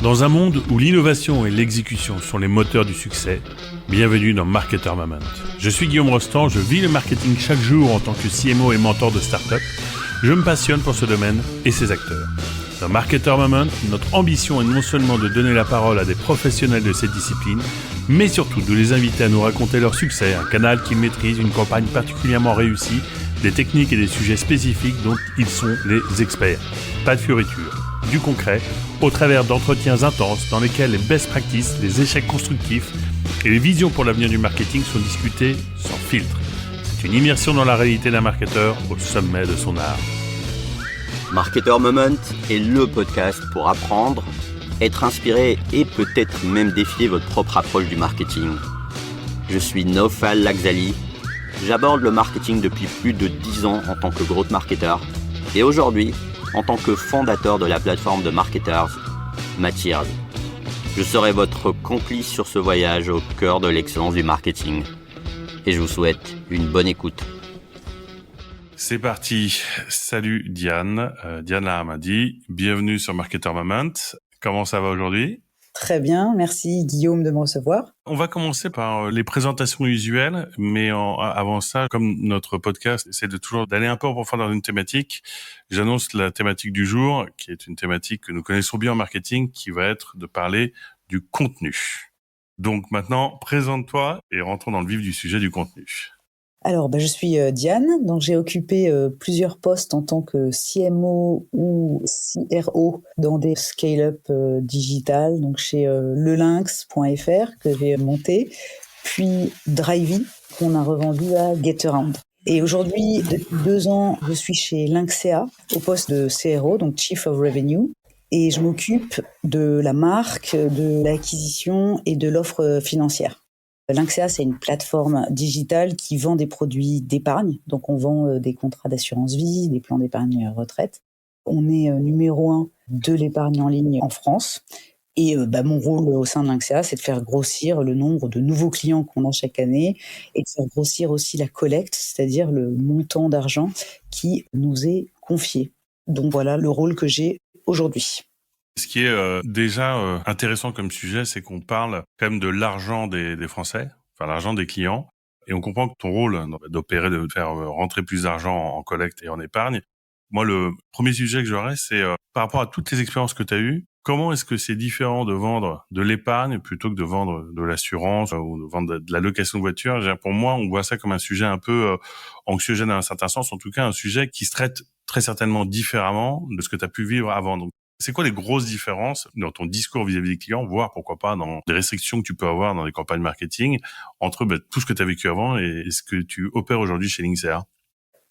Dans un monde où l'innovation et l'exécution sont les moteurs du succès, bienvenue dans Marketer Moment. Je suis Guillaume Rostand, je vis le marketing chaque jour en tant que CMO et mentor de start-up. Je me passionne pour ce domaine et ses acteurs. Dans Marketer Moment, notre ambition est non seulement de donner la parole à des professionnels de cette discipline, mais surtout de les inviter à nous raconter leur succès, un canal qu'ils maîtrisent, une campagne particulièrement réussie, des techniques et des sujets spécifiques dont ils sont les experts. Pas de fioritures, du concret, au travers d'entretiens intenses dans lesquels les best practices, les échecs constructifs et les visions pour l'avenir du marketing sont discutés sans filtre. C'est une immersion dans la réalité d'un marketeur au sommet de son art. Marketer Moment est le podcast pour apprendre, être inspiré et peut-être même défier votre propre approche du marketing. Je suis Naufal Lakzali. J'aborde le marketing depuis plus de 10 ans en tant que growth marketer et aujourd'hui en tant que fondateur de la plateforme de marketers Matirz. Je serai votre complice sur ce voyage au cœur de l'excellence du marketing et je vous souhaite une bonne écoute. C'est parti. Salut Diane, Diane Lahamadi. Bienvenue sur Marketer Moment. Comment ça va aujourd'hui ? Très bien, merci Guillaume de me recevoir. On va commencer par les présentations usuelles, mais avant ça, comme notre podcast essaie de toujours d'aller un peu en profondeur dans une thématique, j'annonce la thématique du jour, qui est une thématique que nous connaissons bien en marketing, qui va être de parler du contenu. Donc maintenant, présente-toi et rentrons dans le vif du sujet du contenu. Alors, je suis Diane, donc j'ai occupé plusieurs postes en tant que CMO ou CRO dans des scale-up digital, donc chez lelinx.fr que j'ai monté, puis Drivey qu'on a revendu à Getaround. Et aujourd'hui, depuis 2 ans, je suis chez Lynxea au poste de CRO, donc Chief of Revenue, et je m'occupe de la marque, de l'acquisition et de l'offre financière. Lynxea, c'est une plateforme digitale qui vend des produits d'épargne. Donc, on vend des contrats d'assurance vie, des plans d'épargne retraite. On est numéro 1 de l'épargne en ligne en France. Et mon rôle au sein de Lynxea, c'est de faire grossir le nombre de nouveaux clients qu'on a chaque année et de faire grossir aussi la collecte, c'est-à-dire le montant d'argent qui nous est confié. Donc, voilà le rôle que j'ai aujourd'hui. Ce qui est déjà intéressant comme sujet, c'est qu'on parle quand même de l'argent des Français, enfin l'argent des clients, et on comprend que ton rôle d'opérer, de faire rentrer plus d'argent en collecte et en épargne. Moi, le premier sujet que j'aurais, c'est par rapport à toutes les expériences que tu as eues, comment est-ce que c'est différent de vendre de l'épargne plutôt que de vendre de l'assurance ou de vendre de la location de voiture? Pour moi, on voit ça comme un sujet un peu anxiogène dans un certain sens, en tout cas un sujet qui se traite très certainement différemment de ce que tu as pu vivre avant. Donc, c'est quoi les grosses différences dans ton discours vis-à-vis des clients, voire pourquoi pas dans les restrictions que tu peux avoir dans les campagnes marketing entre tout ce que tu as vécu avant et ce que tu opères aujourd'hui chez Lynxea?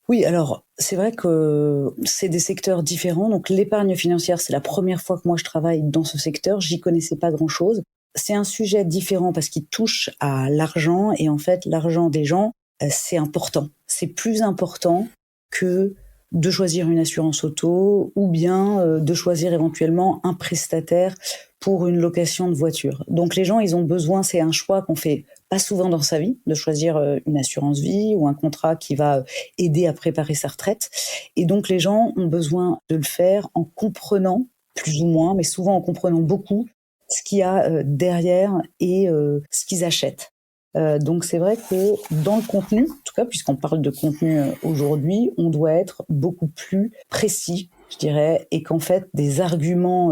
Oui, alors c'est vrai que c'est des secteurs différents. Donc l'épargne financière, c'est la première fois que moi je travaille dans ce secteur. J'y connaissais pas grand-chose. C'est un sujet différent parce qu'il touche à l'argent et en fait l'argent des gens, c'est important. C'est plus important que de choisir une assurance auto ou bien de choisir éventuellement un prestataire pour une location de voiture. Donc les gens, ils ont besoin, c'est un choix qu'on fait pas souvent dans sa vie, de choisir une assurance vie ou un contrat qui va aider à préparer sa retraite. Et donc les gens ont besoin de le faire en comprenant, plus ou moins, mais souvent en comprenant beaucoup, ce qu'il y a derrière et ce qu'ils achètent. Donc c'est vrai que dans le contenu, en tout cas puisqu'on parle de contenu aujourd'hui, on doit être beaucoup plus précis, je dirais, et qu'en fait des arguments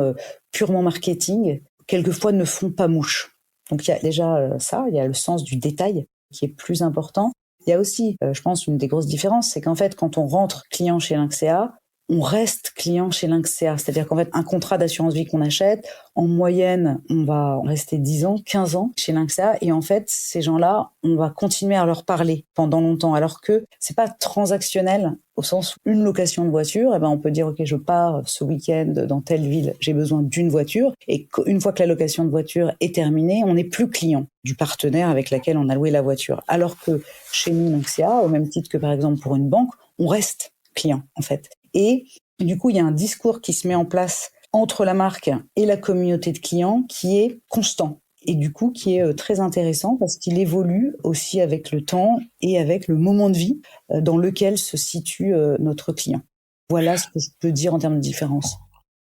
purement marketing, quelquefois ne font pas mouche. Donc il y a déjà ça, il y a le sens du détail qui est plus important. Il y a aussi, je pense, une des grosses différences, c'est qu'en fait quand on rentre client chez Lynxea, on reste client chez Lynxea. C'est-à-dire qu'en fait, un contrat d'assurance vie qu'on achète, en moyenne, on va rester 10 ans, 15 ans chez Lynxea. Et en fait, ces gens-là, on va continuer à leur parler pendant longtemps. Alors que c'est pas transactionnel au sens où une location de voiture, on peut dire, OK, je pars ce week-end dans telle ville, j'ai besoin d'une voiture. Et une fois que la location de voiture est terminée, on n'est plus client du partenaire avec lequel on a loué la voiture. Alors que chez nous, Lynxea, au même titre que par exemple pour une banque, on reste client, en fait. Et du coup, il y a un discours qui se met en place entre la marque et la communauté de clients qui est constant et du coup qui est très intéressant parce qu'il évolue aussi avec le temps et avec le moment de vie dans lequel se situe notre client. Voilà ce que je peux dire en termes de différence.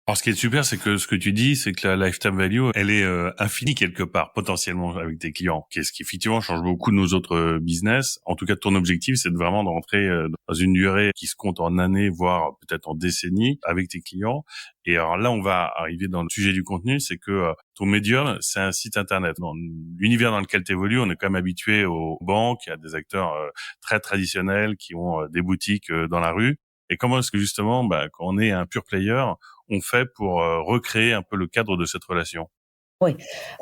Alors, ce qui est super, c'est que ce que tu dis, c'est que la lifetime value, elle est infinie quelque part, potentiellement, avec tes clients. Ce qui effectivement change beaucoup de nos autres business. En tout cas, ton objectif, c'est vraiment de rentrer dans une durée qui se compte en années, voire peut-être en décennies, avec tes clients. Et alors là, on va arriver dans le sujet du contenu, c'est que ton médium, c'est un site internet. Dans l'univers dans lequel tu évolues, on est quand même habitué aux banques, à des acteurs très traditionnels qui ont des boutiques dans la rue. Et comment est-ce que justement, quand on est un pure player, on fait pour recréer un peu le cadre de cette relation? Oui.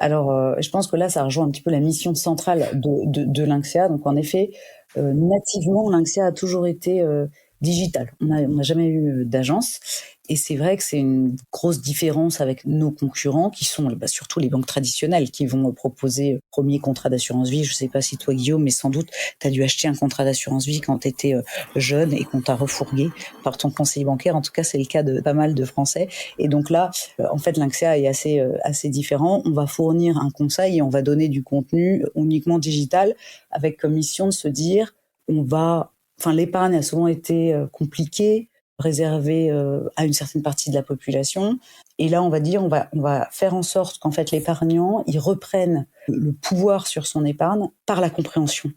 Alors, je pense que là, ça rejoint un petit peu la mission centrale de Lynxea. Donc, en effet, nativement, Lynxea a toujours été digital. On n'a jamais eu d'agence. Et c'est vrai que c'est une grosse différence avec nos concurrents, qui sont surtout les banques traditionnelles, qui vont proposer premier contrat d'assurance vie. Je ne sais pas si toi, Guillaume, mais sans doute, tu as dû acheter un contrat d'assurance vie quand tu étais jeune et qu'on t'a refourgué par ton conseiller bancaire. En tout cas, c'est le cas de pas mal de Français. Et donc là, en fait, Lynxea est assez différent. On va fournir un conseil et on va donner du contenu uniquement digital, avec comme mission de se dire, l'épargne a souvent été compliquée, réservée à une certaine partie de la population. Et là, on va faire en sorte qu'en fait, l'épargnant, il reprenne le pouvoir sur son épargne par la compréhension.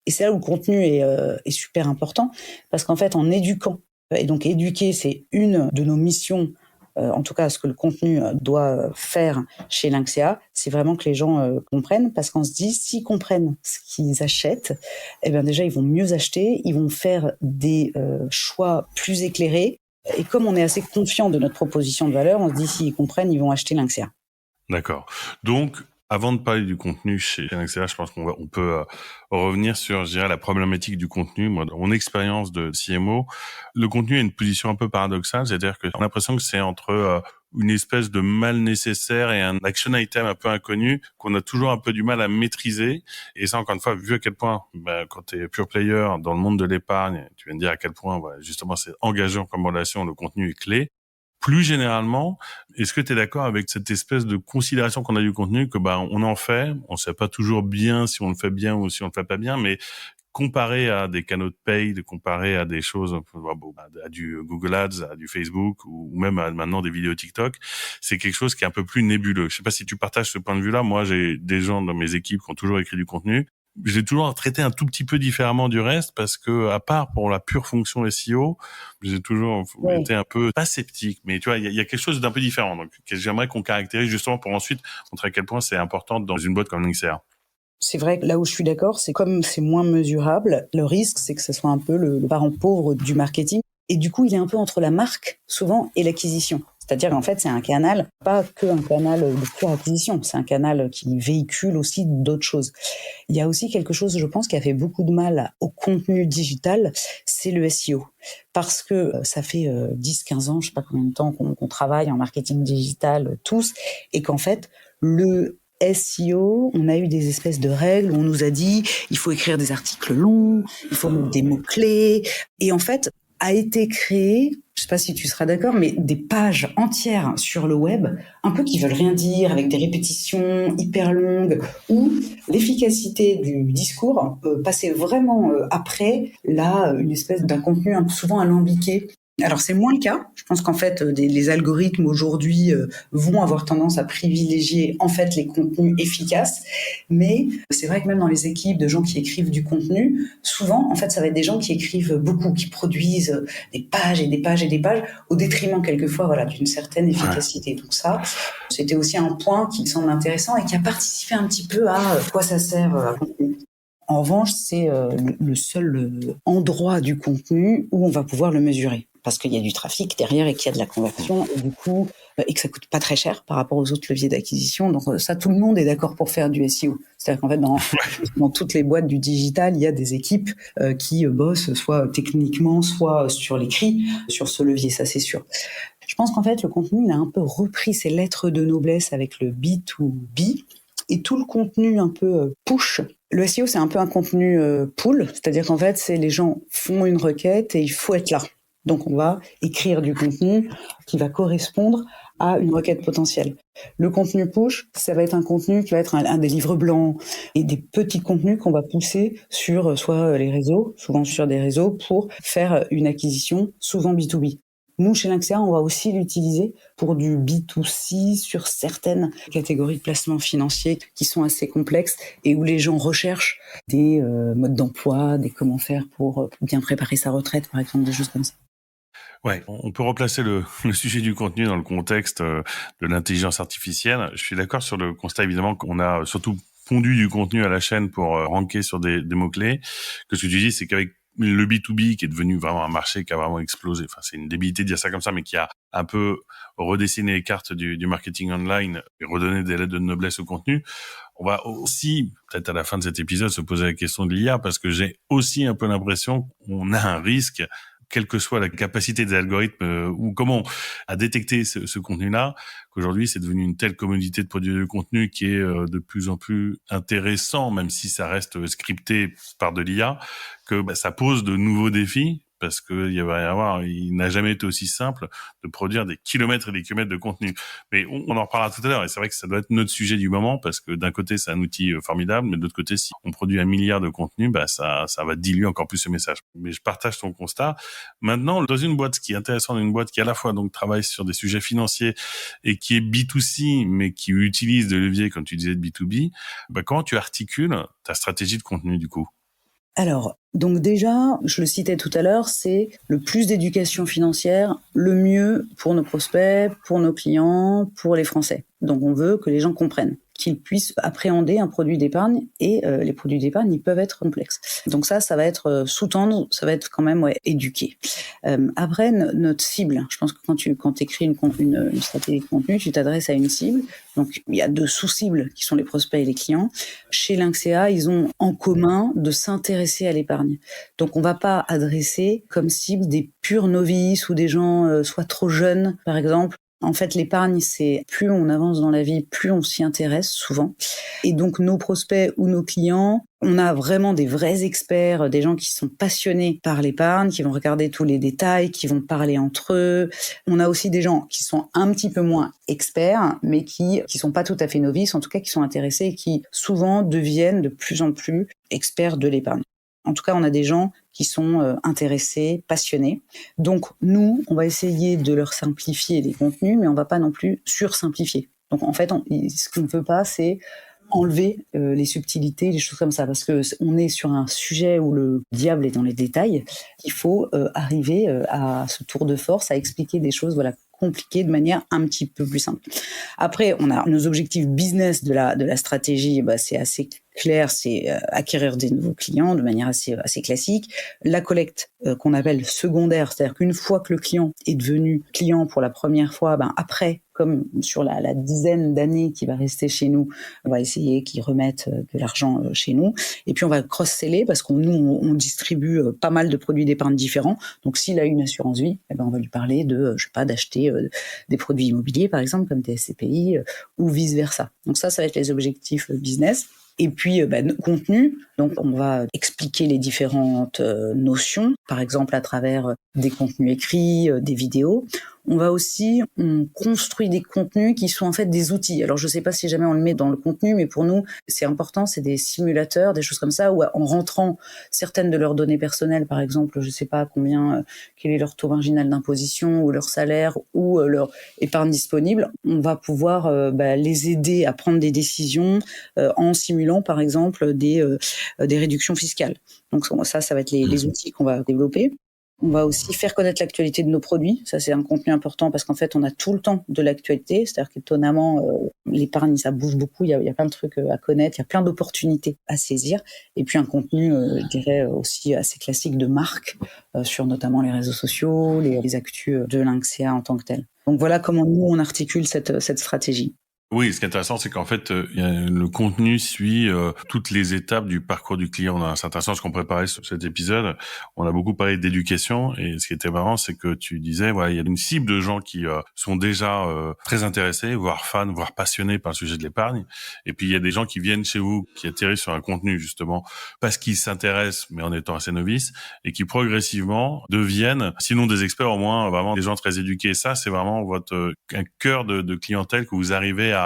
Et c'est là où le contenu est super important, parce qu'en fait, en éduquant, et donc éduquer, c'est une de nos missions, en tout cas ce que le contenu doit faire chez Lynxea, c'est vraiment que les gens comprennent, parce qu'on se dit, s'ils comprennent ce qu'ils achètent, eh bien déjà ils vont mieux acheter, ils vont faire des choix plus éclairés, et comme on est assez confiant de notre proposition de valeur, on se dit, s'ils comprennent, ils vont acheter Lynxea. D'accord. Donc, avant de parler du contenu chez Lynxea, je pense qu'on peut revenir sur, je dirais, la problématique du contenu. Moi, dans mon expérience de CMO, le contenu a une position un peu paradoxale, c'est-à-dire qu'on a l'impression que c'est entre une espèce de mal nécessaire et un action item un peu inconnu qu'on a toujours un peu du mal à maîtriser. Et ça, encore une fois, vu à quel point, quand tu es pure player dans le monde de l'épargne, tu viens de dire à quel point, justement, c'est engageant comme relation, le contenu est clé. Plus généralement, est-ce que tu es d'accord avec cette espèce de considération qu'on a du contenu que on en fait, on sait pas toujours bien si on le fait bien ou si on le fait pas bien, mais comparé à des canaux de paid, comparé à des choses, à du Google Ads, à du Facebook ou même à maintenant des vidéos TikTok, c'est quelque chose qui est un peu plus nébuleux. Je sais pas si tu partages ce point de vue-là. Moi, j'ai des gens dans mes équipes qui ont toujours écrit du contenu. J'ai toujours traité un tout petit peu différemment du reste parce que, à part pour la pure fonction SEO, j'ai toujours été un peu, pas sceptique, mais tu vois, il y a quelque chose d'un peu différent. Donc, que j'aimerais qu'on caractérise justement pour ensuite montrer à quel point c'est important dans une boîte comme Lynxea. C'est vrai que là où je suis d'accord, c'est comme c'est moins mesurable, le risque, c'est que ce soit un peu le parent pauvre du marketing. Et du coup, il est un peu entre la marque, souvent, et l'acquisition. C'est-à-dire qu'en fait, c'est un canal, pas que un canal de pure acquisition, c'est un canal qui véhicule aussi d'autres choses. Il y a aussi quelque chose, je pense, qui a fait beaucoup de mal au contenu digital, c'est le SEO. Parce que ça fait 10-15 ans, je sais pas combien de temps qu'on travaille en marketing digital tous, et qu'en fait, le SEO, on a eu des espèces de règles où on nous a dit il faut écrire des articles longs, il faut mettre des mots-clés. Et en fait, a été créé, je sais pas si tu seras d'accord, mais des pages entières sur le web, un peu qui veulent rien dire, avec des répétitions hyper longues, où l'efficacité du discours passait vraiment après une espèce d'un contenu souvent alambiqué. Alors c'est moins le cas. Je pense qu'en fait les algorithmes aujourd'hui vont avoir tendance à privilégier en fait les contenus efficaces, mais c'est vrai que même dans les équipes de gens qui écrivent du contenu, souvent en fait ça va être des gens qui écrivent beaucoup, qui produisent des pages et des pages et des pages au détriment quelquefois d'une certaine efficacité. Donc ça, c'était aussi un point qui me semble intéressant et qui a participé un petit peu à quoi ça sert à contenu. En revanche, c'est le seul endroit du contenu où on va pouvoir le mesurer. Parce qu'il y a du trafic derrière et qu'il y a de la conversion, et du coup, et que ça coûte pas très cher par rapport aux autres leviers d'acquisition. Donc ça, tout le monde est d'accord pour faire du SEO. C'est-à-dire qu'en fait, dans toutes les boîtes du digital, il y a des équipes qui bossent soit techniquement, soit sur l'écrit, sur ce levier, ça c'est sûr. Je pense qu'en fait, le contenu, il a un peu repris ses lettres de noblesse avec le B2B, et tout le contenu un peu push. Le SEO, c'est un peu un contenu pull, c'est-à-dire qu'en fait, c'est les gens font une requête et il faut être là. Donc, on va écrire du contenu qui va correspondre à une requête potentielle. Le contenu push, ça va être un contenu qui va être un des livres blancs et des petits contenus qu'on va pousser sur soit les réseaux, souvent sur des réseaux, pour faire une acquisition, souvent B2B. Nous, chez Lynxea, on va aussi l'utiliser pour du B2C sur certaines catégories de placements financiers qui sont assez complexes et où les gens recherchent des modes d'emploi, des comment faire pour bien préparer sa retraite, par exemple, des choses comme ça. Ouais, on peut replacer le sujet du contenu dans le contexte de l'intelligence artificielle. Je suis d'accord sur le constat, évidemment, qu'on a surtout pondu du contenu à la chaîne pour ranker sur des mots-clés. Que ce que tu dis, c'est qu'avec le B2B, qui est devenu vraiment un marché qui a vraiment explosé, enfin, c'est une débilité de dire ça comme ça, mais qui a un peu redessiné les cartes du marketing online et redonné des lettres de noblesse au contenu. On va aussi, peut-être à la fin de cet épisode, se poser la question de l'IA, parce que j'ai aussi un peu l'impression qu'on a un risque, quelle que soit la capacité des algorithmes ou comment à détecter ce contenu-là, qu'aujourd'hui c'est devenu une telle commodité de produire du contenu qui est de plus en plus intéressant, même si ça reste scripté par de l'IA, que ça pose de nouveaux défis. Parce que il n'a jamais été aussi simple de produire des kilomètres et des kilomètres de contenu. Mais on en reparlera tout à l'heure, et c'est vrai que ça doit être notre sujet du moment, parce que d'un côté, c'est un outil formidable, mais de l'autre côté, si on produit 1 milliard de contenus, ça va diluer encore plus ce message. Mais je partage ton constat. Maintenant, dans une boîte, ce qui est intéressant dans une boîte qui à la fois donc travaille sur des sujets financiers et qui est B2C, mais qui utilise des leviers, comme tu disais, de B2B, comment tu articules ta stratégie de contenu, du coup? Alors, donc déjà, je le citais tout à l'heure, c'est le plus d'éducation financière, le mieux pour nos prospects, pour nos clients, pour les Français. Donc on veut que les gens comprennent, qu'ils puissent appréhender un produit d'épargne, et les produits d'épargne, ils peuvent être complexes. Donc ça va être sous-tendre, ça va être quand même éduquer. Après, notre cible, je pense que quand tu écris une stratégie de contenu, tu t'adresses à une cible. Donc il y a 2 sous-cibles qui sont les prospects et les clients. Chez Lynxea, ils ont en commun de s'intéresser à l'épargne. Donc on va pas adresser comme cible des purs novices ou des gens soit trop jeunes, par exemple. En fait, l'épargne, c'est plus on avance dans la vie, plus on s'y intéresse souvent. Et donc, nos prospects ou nos clients, on a vraiment des vrais experts, des gens qui sont passionnés par l'épargne, qui vont regarder tous les détails, qui vont parler entre eux. On a aussi des gens qui sont un petit peu moins experts, mais qui sont pas tout à fait novices, en tout cas qui sont intéressés et qui souvent deviennent de plus en plus experts de l'épargne. En tout cas, on a des gens qui sont intéressés, passionnés. Donc, nous, on va essayer de leur simplifier les contenus, mais on va pas non plus sursimplifier. Donc, en fait, ce qu'on ne veut pas, c'est enlever les subtilités, les choses comme ça, parce que on est sur un sujet où le diable est dans les détails. Il faut arriver à ce tour de force, à expliquer des choses, compliquées de manière un petit peu plus simple. Après, on a nos objectifs business de la stratégie, c'est assez clair, c'est acquérir des nouveaux clients de manière assez classique. La collecte qu'on appelle secondaire, c'est-à-dire qu'une fois que le client est devenu client pour la première fois, après, comme sur la dizaine d'années qu'il va rester chez nous, on va essayer qu'il remette de l'argent chez nous. Et puis on va cross-seller parce on distribue pas mal de produits d'épargne différents. Donc s'il a une assurance vie, on va lui parler d'acheter des produits immobiliers par exemple comme des SCPI ou vice versa. Donc ça va être les objectifs business. Et puis, contenu, donc on va expliquer les différentes notions, par exemple à travers des contenus écrits, des vidéos. On construit des contenus qui sont en fait des outils. Alors je sais pas si jamais on le met dans le contenu, mais pour nous, c'est important, c'est des simulateurs, des choses comme ça, où en rentrant certaines de leurs données personnelles, par exemple, je sais pas quel est leur taux marginal d'imposition, ou leur salaire, ou leur épargne disponible, on va pouvoir les aider à prendre des décisions en simulant, par exemple, des réductions fiscales. Donc ça va être les outils qu'on va développer. On va aussi faire connaître l'actualité de nos produits. Ça, c'est un contenu important parce qu'en fait, on a tout le temps de l'actualité. C'est-à-dire qu'étonnamment, l'épargne, ça bouge beaucoup. Il y a plein de trucs à connaître. Il y a plein d'opportunités à saisir. Et puis, un contenu, je dirais, aussi assez classique de marque sur notamment les réseaux sociaux, les actus de Lynxea en tant que tel. Donc, voilà comment nous, on articule cette stratégie. Oui, ce qui est intéressant, c'est qu'en fait, le contenu suit toutes les étapes du parcours du client. Dans un certain sens, qu'on préparait sur cet épisode, on a beaucoup parlé d'éducation. Et ce qui était marrant, c'est que tu disais, il y a une cible de gens qui sont déjà très intéressés, voire fans, voire passionnés par le sujet de l'épargne. Et puis, il y a des gens qui viennent chez vous, qui atterrissent sur un contenu, justement, parce qu'ils s'intéressent, mais en étant assez novices, et qui progressivement deviennent, sinon des experts, au moins vraiment des gens très éduqués. Et ça, c'est vraiment un cœur de clientèle que vous arrivez à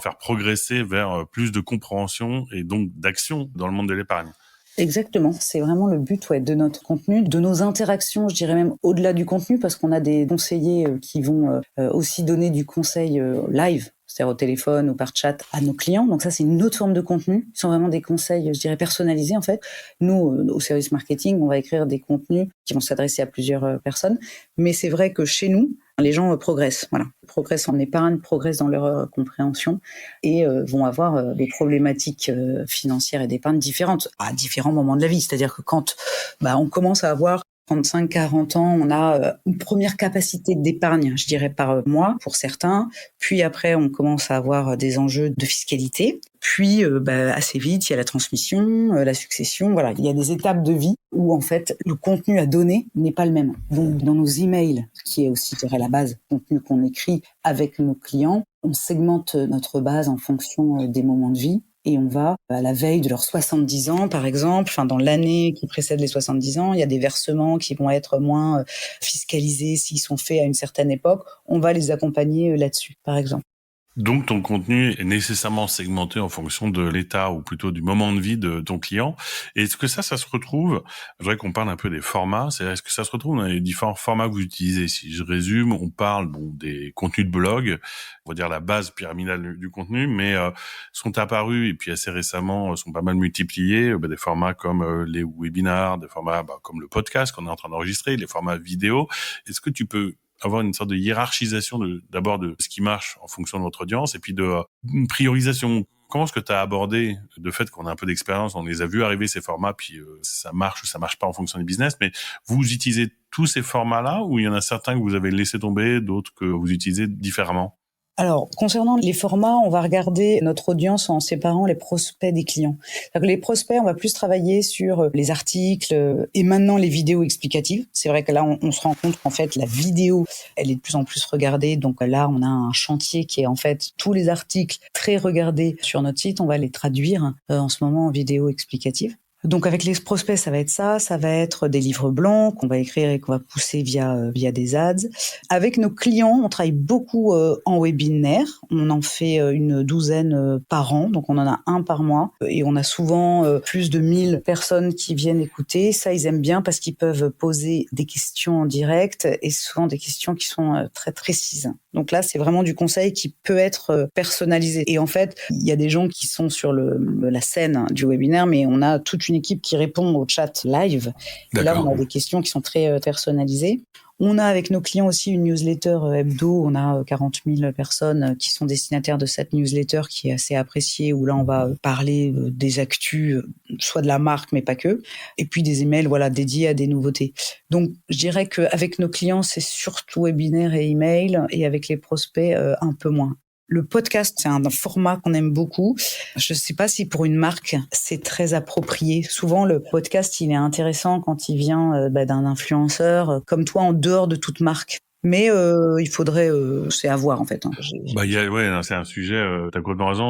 faire progresser vers plus de compréhension et donc d'action dans le monde de l'épargne. Exactement, c'est vraiment le but de notre contenu, de nos interactions, je dirais même au-delà du contenu, parce qu'on a des conseillers qui vont aussi donner du conseil live, c'est-à-dire au téléphone ou par chat à nos clients. Donc ça, c'est une autre forme de contenu. Ce sont vraiment des conseils, je dirais, personnalisés en fait. Nous, au service marketing, on va écrire des contenus qui vont s'adresser à plusieurs personnes. Mais c'est vrai que chez nous, les gens progressent, voilà, progressent en épargne, progressent dans leur compréhension et vont avoir des problématiques financières et d'épargne différentes à différents moments de la vie. C'est-à-dire que quand on commence à avoir 35, 40 ans, on a une première capacité d'épargne, je dirais, par mois pour certains. Puis après, on commence à avoir des enjeux de fiscalité. Puis, assez vite, il y a la transmission, la succession. Voilà, il y a des étapes de vie où, en fait, le contenu à donner n'est pas le même. Donc, dans nos emails, qui est aussi, je dirais, la base contenu qu'on écrit avec nos clients, on segmente notre base en fonction des moments de vie. Et on va à la veille de leurs 70 ans, par exemple, dans l'année qui précède les 70 ans, il y a des versements qui vont être moins fiscalisés s'ils sont faits à une certaine époque. On va les accompagner là-dessus, par exemple. Donc, ton contenu est nécessairement segmenté en fonction de l'état ou plutôt du moment de vie de ton client. Et est-ce que ça se retrouve, je voudrais qu'on parle un peu des formats, est-ce que ça se retrouve dans les différents formats que vous utilisez? Si je résume, on parle des contenus de blog, on va dire la base pyramidale du contenu, mais sont apparus et puis assez récemment sont pas mal multipliés des formats comme les webinars, des formats comme le podcast qu'on est en train d'enregistrer, les formats vidéo. Est-ce que tu peux avoir une sorte de hiérarchisation d'abord de ce qui marche en fonction de votre audience et puis de une priorisation? Comment est-ce que tu as abordé le fait qu'on a un peu d'expérience, on les a vus arriver ces formats, puis ça marche ou ça marche pas en fonction du business, mais vous utilisez tous ces formats-là ou il y en a certains que vous avez laissé tomber, d'autres que vous utilisez différemment? Alors, concernant les formats, on va regarder notre audience en séparant les prospects des clients. Donc, les prospects, on va plus travailler sur les articles et maintenant les vidéos explicatives. C'est vrai que là, on se rend compte qu'en fait, la vidéo, elle est de plus en plus regardée. Donc là, on a un chantier qui est en fait tous les articles très regardés sur notre site. On va les traduire en ce moment en vidéo explicative. Donc avec les prospects, ça va être des livres blancs qu'on va écrire et qu'on va pousser via des ads. Avec nos clients, on travaille beaucoup en webinaire. On en fait une douzaine par an, donc on en a un par mois. Et on a souvent plus de 1000 personnes qui viennent écouter. Ça, ils aiment bien parce qu'ils peuvent poser des questions en direct et souvent des questions qui sont très précises. Donc là, c'est vraiment du conseil qui peut être personnalisé. Et en fait, il y a des gens qui sont sur la scène du webinaire, mais on a toute une équipe qui répond au chat live. Et là, on a des questions qui sont très personnalisées. On a avec nos clients aussi une newsletter hebdo. On a 40 000 personnes qui sont destinataires de cette newsletter qui est assez appréciée, où là, on va parler des actus, soit de la marque, mais pas que. Et puis des emails, dédiés à des nouveautés. Donc, je dirais qu'avec nos clients, c'est surtout webinaire et email, et avec les prospects, un peu moins. Le podcast, c'est un format qu'on aime beaucoup. Je ne sais pas si pour une marque, c'est très approprié. Souvent, le podcast, il est intéressant quand il vient d'un influenceur comme toi en dehors de toute marque. Mais il faudrait, c'est à voir en fait. C'est un sujet. T'as complètement raison.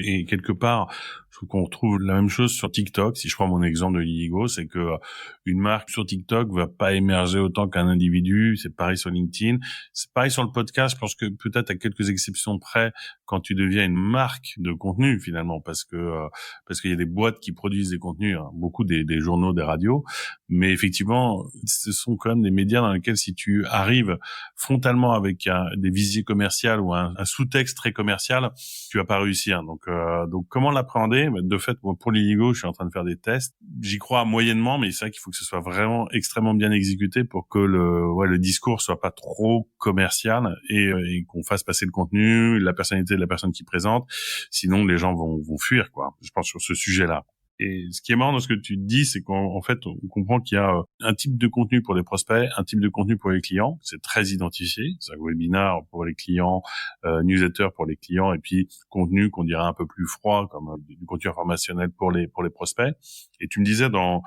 Et quelque part, je trouve qu'on retrouve la même chose sur TikTok. Si je prends mon exemple de Liligo, c'est que une marque sur TikTok va pas émerger autant qu'un individu. C'est pareil sur LinkedIn. C'est pareil sur le podcast. Je pense que peut-être à quelques exceptions près, quand tu deviens une marque de contenu finalement, parce qu'il y a des boîtes qui produisent des contenus, beaucoup des journaux, des radios, mais effectivement, ce sont quand même des médias dans lesquels si tu arrives frontalement avec des visées commerciales ou un sous-texte très commercial, tu vas pas réussir. Donc comment l'appréhender? De fait, moi, pour l'Illigo, je suis en train de faire des tests. J'y crois moyennement, mais c'est vrai qu'il faut que ce soit vraiment extrêmement bien exécuté pour que le discours soit pas trop commercial et qu'on fasse passer le contenu, la personnalité de la personne qui présente. Sinon, les gens vont fuir, quoi. Je pense sur ce sujet-là. Et ce qui est marrant dans ce que tu dis, c'est qu'en fait, on comprend qu'il y a un type de contenu pour les prospects, un type de contenu pour les clients. C'est très identifié. C'est un webinar pour les clients, newsletter pour les clients, et puis contenu qu'on dirait un peu plus froid, comme du contenu informationnel pour les prospects. Et tu me disais dans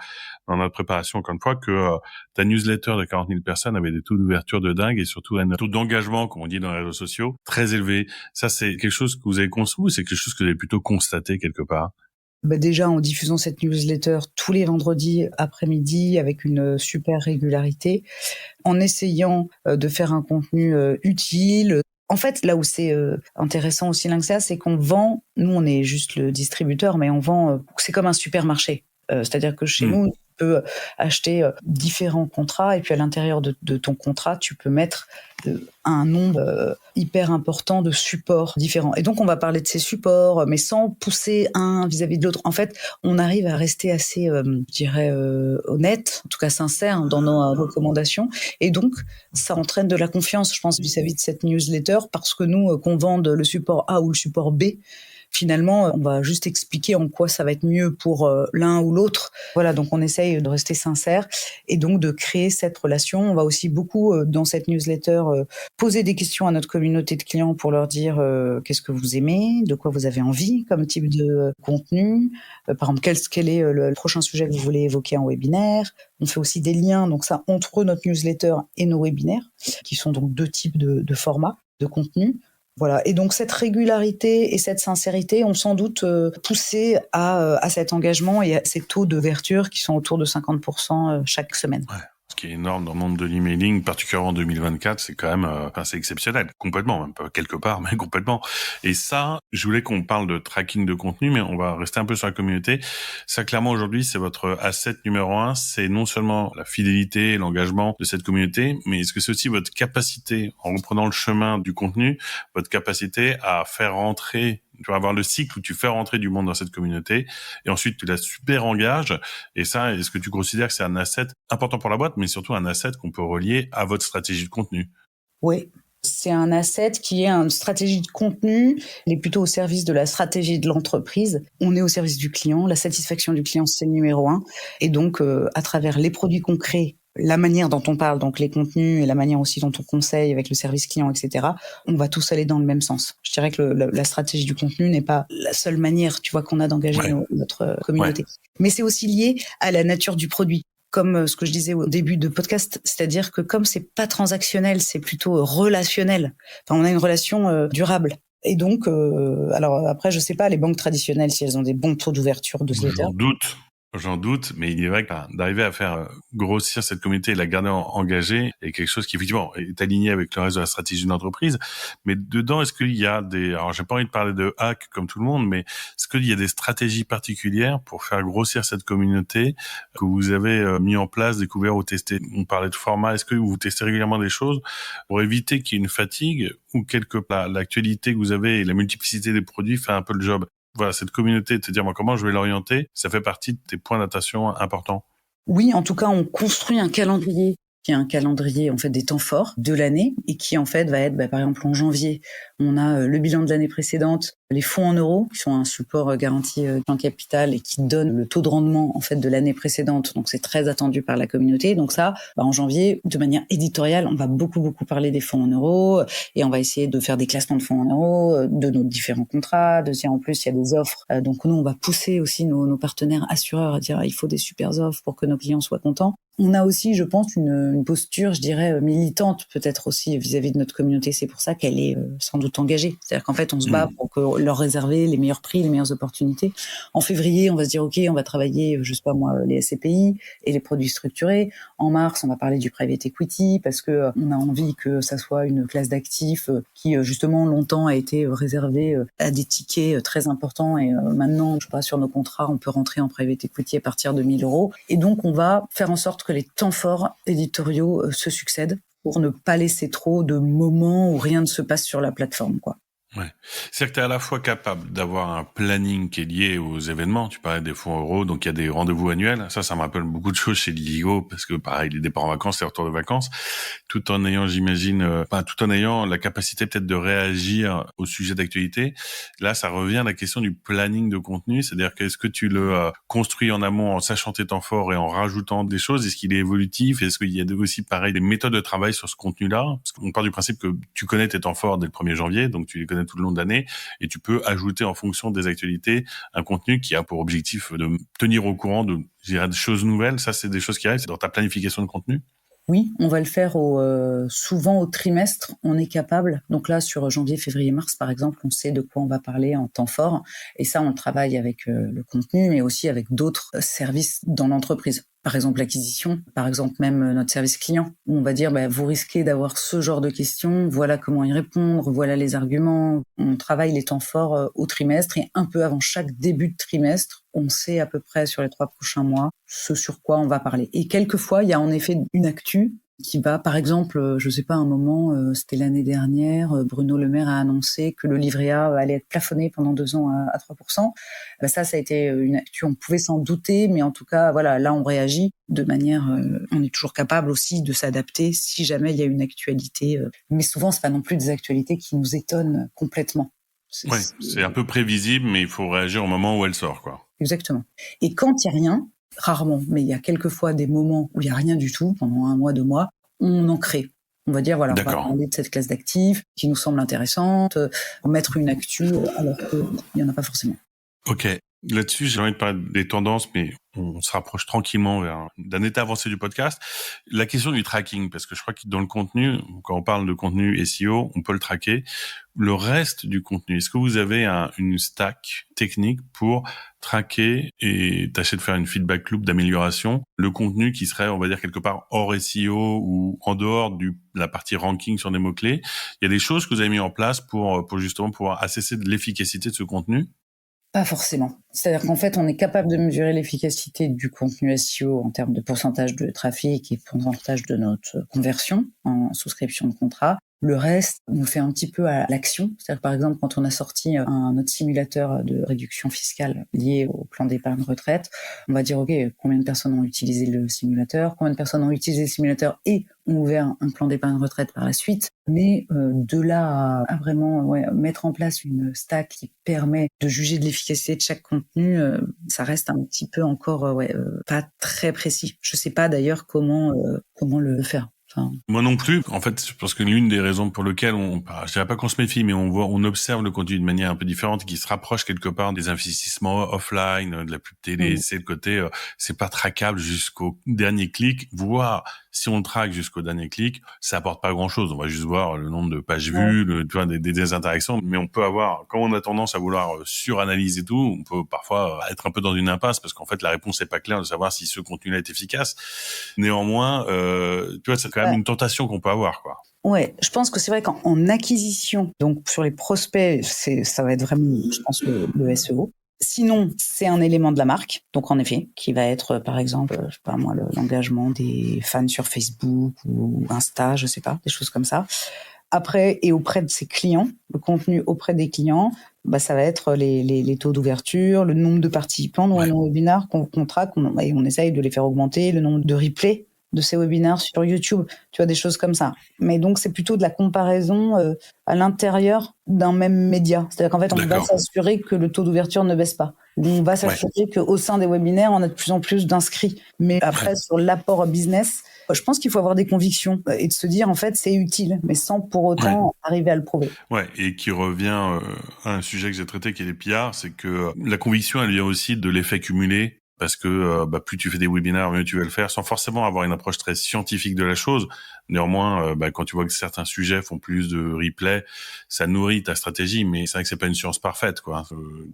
notre préparation, encore une fois, que ta newsletter de 40 000 personnes avait des taux d'ouverture de dingue et surtout un taux d'engagement, comme on dit dans les réseaux sociaux, très élevé. Ça, c'est quelque chose que vous avez construit ou c'est quelque chose que vous avez plutôt constaté quelque part? Déjà, en diffusant cette newsletter tous les vendredis après-midi avec une super régularité, en essayant de faire un contenu utile. En fait, là où c'est intéressant aussi Lynxia, c'est qu'on vend, nous on est juste le distributeur, mais on vend, c'est comme un supermarché. C'est-à-dire que chez nous, tu peux acheter différents contrats et puis à l'intérieur de ton contrat, tu peux mettre un nombre hyper important de supports différents. Et donc, on va parler de ces supports, mais sans pousser un vis-à-vis de l'autre. En fait, on arrive à rester assez, je dirais, honnête, en tout cas sincère dans nos recommandations. Et donc, ça entraîne de la confiance, je pense, vis-à-vis de cette newsletter, parce que nous, qu'on vende le support A ou le support B, finalement, on va juste expliquer en quoi ça va être mieux pour l'un ou l'autre. Voilà, donc on essaye de rester sincère et donc de créer cette relation. On va aussi beaucoup, dans cette newsletter, poser des questions à notre communauté de clients pour leur dire qu'est-ce que vous aimez, de quoi vous avez envie comme type de contenu. Par exemple, quel est le prochain sujet que vous voulez évoquer en webinaire. On fait aussi des liens, donc ça, entre notre newsletter et nos webinaires, qui sont donc 2 types de formats de contenu. Voilà. Et donc, cette régularité et cette sincérité ont sans doute poussé à cet engagement et à ces taux d'ouverture qui sont autour de 50% chaque semaine. Ouais. Ce qui est énorme dans le monde de l'emailing, particulièrement en 2024, c'est quand même, c'est exceptionnel. Complètement, même pas quelque part, mais complètement. Et ça, je voulais qu'on parle de tracking de contenu, mais on va rester un peu sur la communauté. Ça, clairement, aujourd'hui, c'est votre asset numéro 1. C'est non seulement la fidélité et l'engagement de cette communauté, mais est-ce que c'est aussi votre capacité, en reprenant le chemin du contenu, votre capacité à faire rentrer, tu vas avoir le cycle où tu fais rentrer du monde dans cette communauté et ensuite tu la super engages. Et ça, est-ce que tu considères que c'est un asset important pour la boîte, mais surtout un asset qu'on peut relier à votre stratégie de contenu? Oui. C'est un asset qui est une stratégie de contenu. Il est plutôt au service de la stratégie de l'entreprise. On est au service du client. La satisfaction du client, c'est le numéro 1. Et donc, à travers les produits qu'on crée, la manière dont on parle, donc les contenus et la manière aussi dont on conseille avec le service client, etc., on va tous aller dans le même sens. Je dirais que la stratégie du contenu n'est pas la seule manière, tu vois, qu'on a d'engager notre communauté. Ouais. Mais c'est aussi lié à la nature du produit. Comme ce que je disais au début de podcast, c'est-à-dire que comme c'est pas transactionnel, c'est plutôt relationnel. Enfin, on a une relation durable. Et donc, alors après, je sais pas, les banques traditionnelles, si elles ont des bons taux d'ouverture de newsletter. J'en doute, mais il est vrai que d'arriver à faire grossir cette communauté et la garder engagée est quelque chose qui effectivement est aligné avec le reste de la stratégie d'une entreprise. Mais dedans, est-ce qu'il y a alors j'ai pas envie de parler de hack comme tout le monde, mais est-ce qu'il y a des stratégies particulières pour faire grossir cette communauté que vous avez mis en place, découvert ou testé? On parlait de format. Est-ce que vous testez régulièrement des choses pour éviter qu'il y ait une fatigue ou quelque part l'actualité que vous avez et la multiplicité des produits fait un peu le job? Voilà, cette communauté, te dire, moi, comment je vais l'orienter, ça fait partie de tes points d'attention importants. Oui, en tout cas, on construit un calendrier qui est un calendrier en fait des temps forts de l'année et qui en fait va être, par exemple en janvier, on a le bilan de l'année précédente, les fonds en euros qui sont un support garanti en capital et qui donne le taux de rendement en fait de l'année précédente. Donc c'est très attendu par la communauté. Donc ça, en janvier, de manière éditoriale, on va beaucoup parler des fonds en euros et on va essayer de faire des classements de fonds en euros, de nos différents contrats, de dire en plus il y a des offres. Donc nous on va pousser aussi nos partenaires assureurs à dire il faut des super offres pour que nos clients soient contents. On a aussi, je pense, une posture, je dirais, militante peut-être aussi vis-à-vis de notre communauté. C'est pour ça qu'elle est sans doute engagée. C'est-à-dire qu'en fait, on se bat pour leur réserver les meilleurs prix, les meilleures opportunités. En février, on va se dire, OK, on va travailler, je sais pas moi, les SCPI et les produits structurés. En mars, on va parler du private equity parce que on a envie que ça soit une classe d'actifs qui, justement, longtemps a été réservée à des tickets très importants et maintenant, je sais pas, sur nos contrats, on peut rentrer en private equity à partir de 1 000 euros. Et donc, on va faire en sorte que les temps forts éditoriaux se succèdent pour ne pas laisser trop de moments où rien ne se passe sur la plateforme, quoi. Ouais. C'est-à-dire que tu es à la fois capable d'avoir un planning qui est lié aux événements. Tu parlais des fonds euros, donc il y a des rendez-vous annuels. Ça me rappelle beaucoup de choses chez Ligo parce que pareil, les départs en vacances, les retours de vacances, tout en ayant, j'imagine, tout en ayant la capacité peut-être de réagir au sujet d'actualité. Là, ça revient à la question du planning de contenu. C'est-à-dire qu'est-ce que tu le construis en amont en sachant tes temps forts et en rajoutant des choses? Est-ce qu'il est évolutif? Est-ce qu'il y a aussi, pareil, des méthodes de travail sur ce contenu-là? Parce qu'on part du principe que tu connais tes temps forts dès le 1er janvier, donc tu les connais tout le long de l'année et tu peux ajouter en fonction des actualités un contenu qui a pour objectif de tenir au courant de, je dirais, des choses nouvelles. Ça, c'est des choses qui arrivent, c'est dans ta planification de contenu. Oui, on va le faire souvent au trimestre, on est capable. Donc là, sur janvier, février, mars, par exemple, on sait de quoi on va parler en temps fort. Et ça, on travaille avec le contenu, mais aussi avec d'autres services dans l'entreprise. par exemple l'acquisition, par exemple même notre service client, où on va dire vous risquez d'avoir ce genre de questions, voilà comment y répondre, voilà les arguments. On travaille les temps forts au trimestre et un peu avant chaque début de trimestre, on sait à peu près sur les 3 prochains mois ce sur quoi on va parler. Et quelquefois, il y a en effet une actu qui va, par exemple, je sais pas, un moment, c'était l'année dernière, Bruno Le Maire a annoncé que le livret A allait être plafonné pendant 2 ans à 3%. Ça a été une actu, on pouvait s'en douter, mais en tout cas, voilà, là, on réagit de manière, on est toujours capable aussi de s'adapter si jamais il y a une actualité. Mais souvent, c'est pas non plus des actualités qui nous étonnent complètement. C'est un peu prévisible, mais il faut réagir au moment où elle sort, quoi. Exactement. Et quand il y a rien, rarement, mais il y a quelquefois des moments où il y a rien du tout, pendant 1 mois, 2 mois, on en crée. On va dire, voilà, on va parler de cette classe d'actifs qui nous semble intéressante, mettre une actu alors qu'il n'y en a pas forcément. Ok. Là-dessus, j'ai envie de parler des tendances, mais on se rapproche tranquillement d'un état avancé du podcast. La question du tracking, parce que je crois que dans le contenu, quand on parle de contenu SEO, on peut le traquer. Le reste du contenu, est-ce que vous avez une stack technique pour traquer et tâcher de faire une feedback loop d'amélioration, le contenu qui serait, on va dire, quelque part hors SEO ou en dehors de la partie ranking sur des mots-clés? Il y a des choses que vous avez mis en place pour justement pouvoir assesser de l'efficacité de ce contenu? Pas forcément. C'est-à-dire qu'en fait, on est capable de mesurer l'efficacité du contenu SEO en termes de pourcentage de trafic et pourcentage de notre conversion en souscription de contrat. Le reste, on fait un petit peu à l'action. C'est-à-dire, par exemple, quand on a sorti notre simulateur de réduction fiscale lié au plan d'épargne retraite, on va dire, OK, combien de personnes ont utilisé le simulateur, combien de personnes ont utilisé le simulateur et ont ouvert un plan d'épargne retraite par la suite. Mais de là à vraiment mettre en place une stack qui permet de juger de l'efficacité de chaque contenu, ça reste un petit peu encore pas très précis. Je sais pas d'ailleurs comment le faire. Enfin... Moi non plus. En fait, je pense que l'une des raisons pour lesquelles je dirais pas qu'on se méfie, mais on observe le contenu de manière un peu différente, qui se rapproche quelque part des investissements offline, de la pub télé. C'est le côté, c'est pas traquable jusqu'au dernier clic. Voire, si on le traque jusqu'au dernier clic, ça apporte pas grand chose. On va juste voir le nombre de pages vues, des interactions. Mais on peut avoir, quand on a tendance à vouloir suranalyser tout, on peut parfois être un peu dans une impasse parce qu'en fait, la réponse n'est pas claire de savoir si ce contenu-là est efficace. Néanmoins, tu vois, c'est quand même une tentation qu'on peut avoir, quoi. Ouais, je pense que c'est vrai qu'en acquisition, donc sur les prospects, ça va être vraiment, je pense, le SEO. Sinon, c'est un élément de la marque, donc en effet, qui va être, par exemple, je sais pas moi, l'engagement des fans sur Facebook ou Insta, je sais pas, des choses comme ça. Après, et auprès de ses clients, le contenu auprès des clients, ça va être les taux d'ouverture, le nombre de participants dans nos webinaires qu'on traque, et on essaye de les faire augmenter, le nombre de replays de ces webinaires sur YouTube, tu vois, des choses comme ça. Mais donc, c'est plutôt de la comparaison à l'intérieur d'un même média. C'est-à-dire qu'en fait, on va s'assurer que le taux d'ouverture ne baisse pas. On va s'assurer qu'au sein des webinaires, on a de plus en plus d'inscrits. Mais après, sur l'apport business, je pense qu'il faut avoir des convictions et de se dire, en fait, c'est utile, mais sans pour autant arriver à le prouver. Ouais, et qui revient à un sujet que j'ai traité, qui est les PR, c'est que la conviction, elle vient aussi de l'effet cumulé. Parce que plus tu fais des webinaires, mieux tu vas le faire, sans forcément avoir une approche très scientifique de la chose. Néanmoins, quand tu vois que certains sujets font plus de replay, ça nourrit ta stratégie, mais c'est vrai que c'est pas une science parfaite, quoi,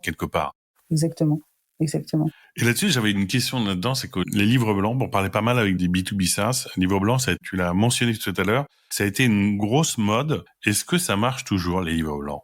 quelque part. Exactement. Et là-dessus, j'avais une question là-dedans, c'est que les livres blancs, on parlait pas mal avec des B2B SaaS. Livres blancs, tu l'as mentionné tout à l'heure, ça a été une grosse mode. Est-ce que ça marche toujours, les livres blancs?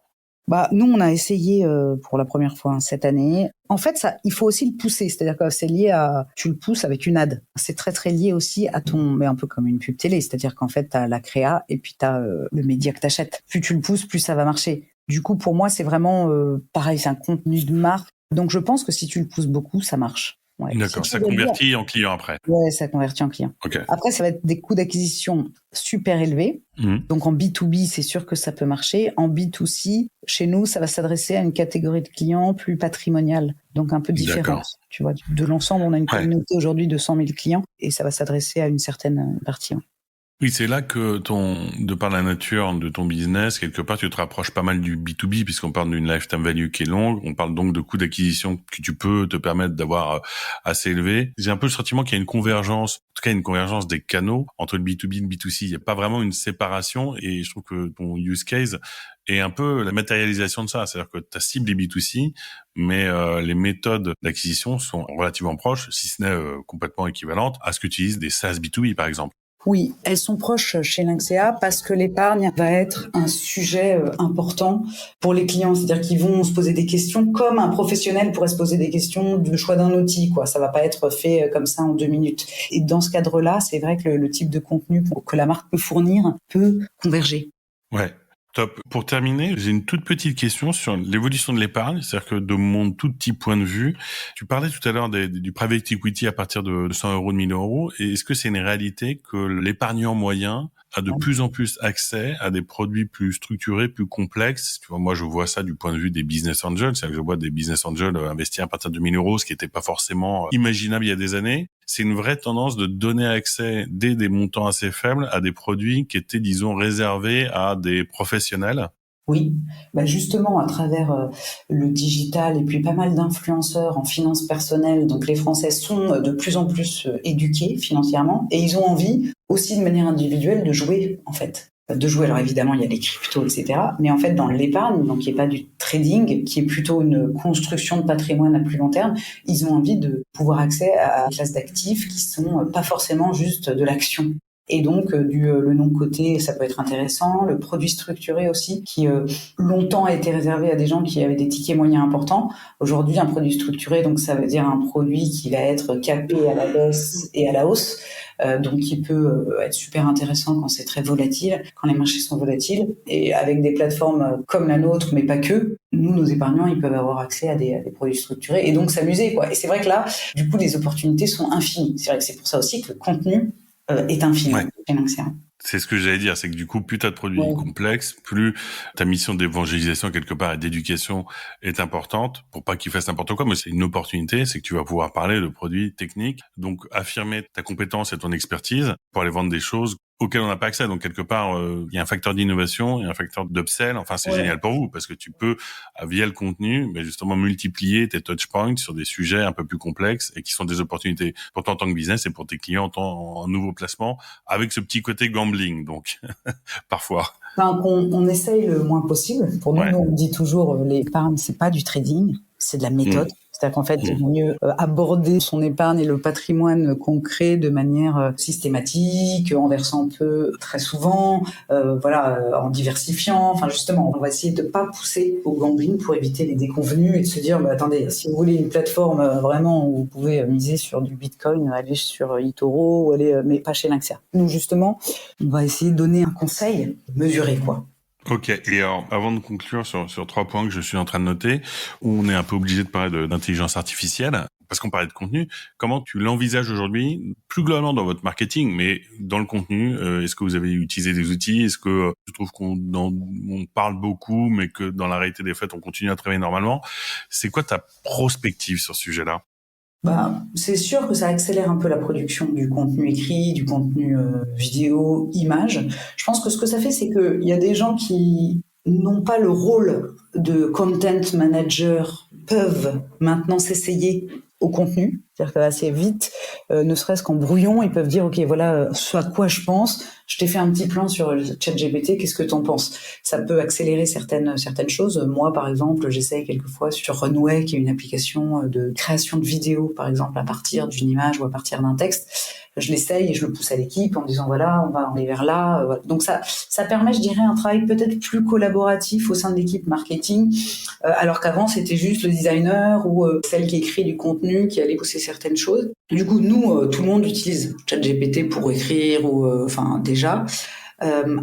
Nous, on a essayé pour la première fois cette année. En fait, ça, il faut aussi le pousser. C'est-à-dire que c'est lié tu le pousses avec une ad. C'est très, très lié aussi à mais un peu comme une pub télé. C'est-à-dire qu'en fait, t'as la créa et puis t'as le média que t'achètes. Plus tu le pousses, plus ça va marcher. Du coup, pour moi, c'est vraiment pareil. C'est un contenu de marque. Donc, je pense que si tu le pousses beaucoup, ça marche. Ouais. D'accord, ça convertit en client après. Ouais, ça convertit en client. Okay. Après, ça va être des coûts d'acquisition super élevés. Donc, en B2B, c'est sûr que ça peut marcher. En B2C, chez nous, ça va s'adresser à une catégorie de clients plus patrimoniale. Donc, un peu différente. Tu vois, de l'ensemble, on a une communauté aujourd'hui de 100 000 clients et ça va s'adresser à une certaine partie. Oui, c'est là que de par la nature de ton business, quelque part, tu te rapproches pas mal du B2B puisqu'on parle d'une lifetime value qui est longue. On parle donc de coûts d'acquisition que tu peux te permettre d'avoir assez élevé. J'ai un peu le sentiment qu'il y a une convergence, en tout cas une convergence des canaux entre le B2B et le B2C. Il n'y a pas vraiment une séparation et je trouve que ton use case est un peu la matérialisation de ça. C'est-à-dire que ta cible est B2C, mais les méthodes d'acquisition sont relativement proches, si ce n'est complètement équivalentes à ce qu'utilisent des SaaS B2B, par exemple. Oui, elles sont proches chez Lynxea parce que l'épargne va être un sujet important pour les clients. C'est-à-dire qu'ils vont se poser des questions comme un professionnel pourrait se poser des questions du choix d'un outil, quoi. Ça va pas être fait comme ça en 2 minutes. Et dans ce cadre-là, c'est vrai que le type de contenu que la marque peut fournir peut converger. Ouais. Top. Pour terminer, j'ai une toute petite question sur l'évolution de l'épargne. C'est-à-dire que de mon tout petit point de vue, tu parlais tout à l'heure du private equity à partir de 100 euros, de 1000 euros. Et est-ce que c'est une réalité que l'épargnant moyen a de plus en plus accès à des produits plus structurés, plus complexes? Tu vois, moi, je vois ça du point de vue des business angels. C'est-à-dire que je vois des business angels investir à partir de 1000 euros, ce qui n'était pas forcément imaginable il y a des années. C'est une vraie tendance de donner accès dès des montants assez faibles à des produits qui étaient, disons, réservés à des professionnels. Oui, justement à travers le digital et puis pas mal d'influenceurs en finances personnelles. Donc les Français sont de plus en plus éduqués financièrement et ils ont envie aussi de manière individuelle de jouer en fait. De jouer, alors évidemment il y a les cryptos, etc. Mais en fait dans l'épargne, donc qui est pas du trading, qui est plutôt une construction de patrimoine à plus long terme, ils ont envie de pouvoir accès à des classes d'actifs qui sont pas forcément juste de l'action. Et donc, le non-coté, ça peut être intéressant. Le produit structuré aussi, qui longtemps a été réservé à des gens qui avaient des tickets moyens importants. Aujourd'hui, un produit structuré, donc ça veut dire un produit qui va être capé à la baisse et à la hausse. Donc, qui peut être super intéressant quand c'est très volatile, quand les marchés sont volatiles. Et avec des plateformes comme la nôtre, mais pas que, nous, nos épargnants, ils peuvent avoir accès à des produits structurés et donc s'amuser, quoi. Et c'est vrai que là, du coup, les opportunités sont infinies. C'est vrai que c'est pour ça aussi que le contenu est infini. Ouais. C'est ce que j'allais dire, c'est que du coup, plus tu as de produits complexes, plus ta mission d'évangélisation quelque part et d'éducation est importante pour pas qu'ils fassent n'importe quoi. Mais c'est une opportunité, c'est que tu vas pouvoir parler de produits techniques, donc affirmer ta compétence et ton expertise pour aller vendre des choses auxquelles on n'a pas accès. Donc quelque part, il y a un facteur d'innovation, il y a un facteur d'upsell. Enfin, c'est génial pour vous parce que tu peux, via le contenu, mais justement multiplier tes touchpoints sur des sujets un peu plus complexes et qui sont des opportunités pour toi en tant que business et pour tes clients en nouveau placement, avec ce petit côté gambling, donc parfois. Enfin, on essaye le moins possible. Pour nous, on dit toujours l'épargne, c'est pas du trading, c'est de la méthode. C'est-à-dire qu'en fait, il vaut mieux aborder son épargne et le patrimoine qu'on crée de manière systématique, en versant peu très souvent, en diversifiant. Enfin, justement, on va essayer de pas pousser au gambling pour éviter les déconvenues et de se dire, attendez, si vous voulez une plateforme vraiment où vous pouvez miser sur du Bitcoin, allez sur eToro ou allez, mais pas chez Lynxea. Nous, justement, on va essayer de donner un conseil mesuré, quoi. Ok, et alors, avant de conclure sur 3 points que je suis en train de noter, où on est un peu obligé de parler d'intelligence artificielle, parce qu'on parlait de contenu, comment tu l'envisages aujourd'hui, plus globalement dans votre marketing, mais dans le contenu, est-ce que vous avez utilisé des outils, est-ce que tu trouves qu'on parle beaucoup, mais que dans la réalité des faits, on continue à travailler normalement? C'est quoi ta prospective sur ce sujet-là? C'est sûr que ça accélère un peu la production du contenu écrit, du contenu vidéo, image. Je pense que ce que ça fait, c'est qu'il y a des gens qui n'ont pas le rôle de content manager peuvent maintenant s'essayer au contenu. C'est-à-dire qu'assez vite, ne serait-ce qu'en brouillon, ils peuvent dire, OK, voilà ce à quoi je pense. Je t'ai fait un petit plan sur ChatGPT, qu'est-ce que t'en penses? Ça peut accélérer certaines choses. Moi, par exemple, j'essaye quelquequefois sur Runway, qui est une application de création de vidéos, par exemple, à partir d'une image ou à partir d'un texte. Je l'essaye et je le pousse à l'équipe en disant, voilà, on va aller vers là. Voilà. Donc ça permet, je dirais, un travail peut-être plus collaboratif au sein de l'équipe marketing, alors qu'avant, c'était juste le designer ou celle qui écrit du contenu qui allait pousser certaines choses. Du coup, nous, tout le monde utilise ChatGPT pour écrire ou, déjà.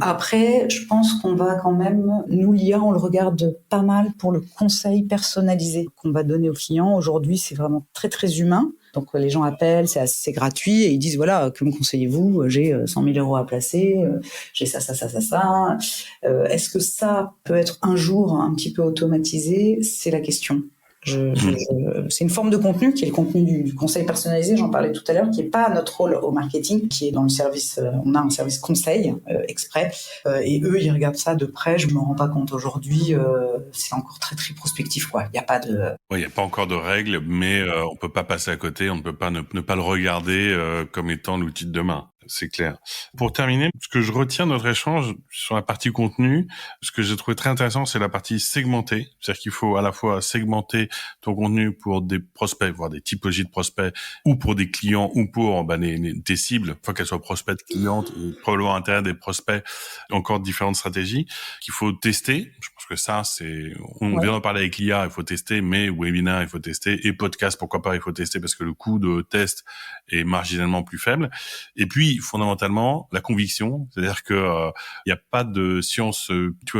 Après, je pense qu'on va quand même, nous, l'IA, on le regarde pas mal pour le conseil personnalisé qu'on va donner aux clients. Aujourd'hui, c'est vraiment très, très humain. Donc, les gens appellent, c'est gratuit et ils disent, voilà, que me conseillez-vous? J'ai 100 000 euros à placer, j'ai ça. Est-ce que ça peut être un jour un petit peu automatisé? C'est la question. C'est une forme de contenu qui est le contenu du conseil personnalisé, j'en parlais tout à l'heure, qui est pas notre rôle au marketing, qui est dans le service, on a un service conseil exprès, et eux ils regardent ça de près. Je me rends pas compte aujourd'hui, c'est encore très très prospectif quoi. Il y a pas de. Ouais, il y a pas encore de règles, mais on peut pas passer à côté, on ne peut pas ne pas le regarder comme étant l'outil de demain. C'est clair. Pour terminer, ce que je retiens de notre échange sur la partie contenu, ce que j'ai trouvé très intéressant, c'est la partie segmentée. C'est-à-dire qu'il faut à la fois segmenter ton contenu pour des prospects, voire des typologies de prospects, ou pour des clients, ou pour tes cibles, une fois qu'elles soient prospects, clientes, et probablement à l'intérieur des prospects, encore différentes stratégies qu'il faut tester. Je pense que ça, on vient d'en parler avec l'IA, il faut tester, mais webinaire, il faut tester, et podcast, pourquoi pas, il faut tester parce que le coût de test est marginalement plus faible. Et puis, fondamentalement, la conviction, c'est-à-dire que il y a pas de science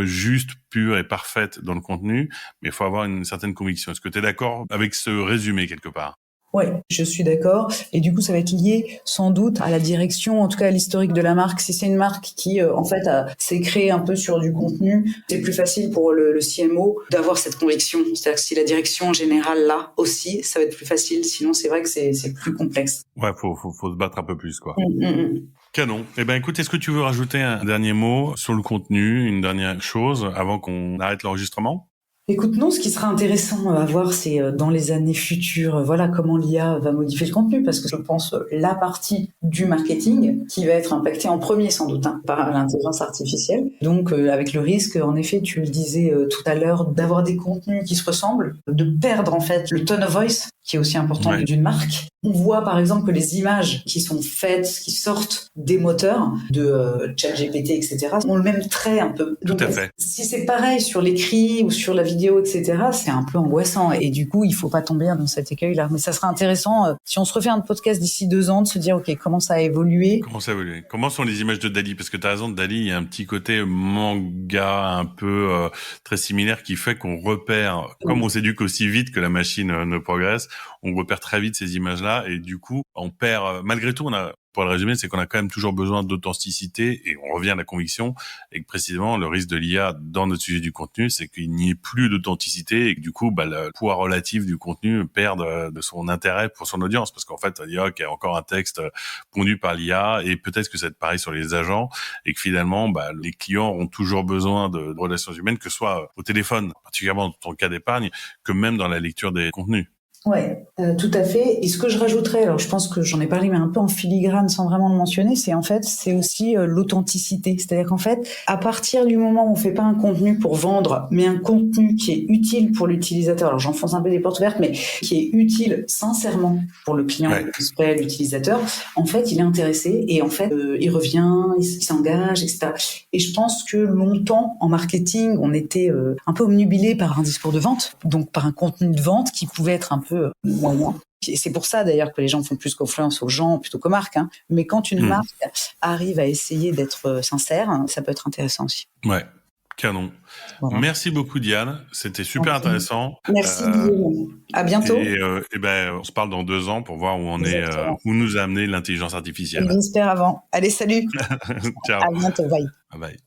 juste, pure et parfaite dans le contenu, mais il faut avoir une certaine conviction. Est-ce que tu es d'accord avec ce résumé quelque part? Ouais, je suis d'accord. Et du coup, ça va être lié sans doute à la direction, en tout cas à l'historique de la marque. Si c'est une marque qui, en fait, s'est créée un peu sur du contenu, c'est plus facile pour le CMO d'avoir cette conviction. C'est-à-dire que si la direction générale l'a aussi, ça va être plus facile. Sinon, c'est vrai que c'est plus complexe. Ouais, faut se battre un peu plus, quoi. Canon. Eh ben, écoute, est-ce que tu veux rajouter un dernier mot sur le contenu, une dernière chose avant qu'on arrête l'enregistrement? Écoute, non, ce qui sera intéressant à voir, c'est dans les années futures, voilà comment l'IA va modifier le contenu, parce que je pense la partie du marketing qui va être impactée en premier sans doute par l'intelligence artificielle. Donc avec le risque, en effet, tu le disais tout à l'heure, d'avoir des contenus qui se ressemblent, de perdre en fait le tone of voice qui est aussi important d'une marque. On voit par exemple que les images qui sont faites, qui sortent des moteurs de ChatGPT, etc., ont le même trait un peu. Tout Donc, à fait. Si c'est pareil sur l'écrit ou sur la vidéo, etc., c'est un peu angoissant. Et du coup, il faut pas tomber dans cet écueil-là. Mais ça sera intéressant, si on se refait un podcast d'ici 2 ans, de se dire, OK, comment ça a évolué? Comment sont les images de Dall-E? Parce que tu as raison, Dall-E, il y a un petit côté manga un peu très similaire qui fait qu'on repère, comme on s'éduque aussi vite que la machine ne progresse, on repère très vite ces images-là et du coup, on perd, malgré tout, pour le résumer, c'est qu'on a quand même toujours besoin d'authenticité et on revient à la conviction et que précisément le risque de l'IA dans notre sujet du contenu, c'est qu'il n'y ait plus d'authenticité et que du coup, le poids relatif du contenu perde de son intérêt pour son audience parce qu'en fait, il y a encore un texte pondu par l'IA et peut-être que c'est pareil sur les agents et que finalement, les clients ont toujours besoin de relations humaines, que ce soit au téléphone, particulièrement dans le cas d'épargne, que même dans la lecture des contenus. Ouais, tout à fait. Et ce que je rajouterais, alors je pense que j'en ai parlé, mais un peu en filigrane sans vraiment le mentionner, c'est aussi l'authenticité. C'est-à-dire qu'en fait, à partir du moment où on fait pas un contenu pour vendre, mais un contenu qui est utile pour l'utilisateur, alors j'enfonce un peu des portes ouvertes, mais qui est utile sincèrement pour le client, l'utilisateur, en fait, il est intéressé et en fait, il revient, il s'engage, etc. Et je pense que longtemps, en marketing, on était un peu omnubilé par un discours de vente, donc par un contenu de vente qui pouvait être un peu moyen. Et c'est pour ça d'ailleurs que les gens font plus confiance aux gens plutôt qu'aux marques. Mais quand une marque arrive à essayer d'être sincère, ça peut être intéressant aussi. Ouais, canon. Voilà. Merci beaucoup Diane, c'était super intéressant. Merci Guillaume. À bientôt. Et on se parle dans 2 ans pour voir où on est, où nous a amené l'intelligence artificielle. J'espère avant. Allez, salut. Ciao. À bientôt. Bye. Bye.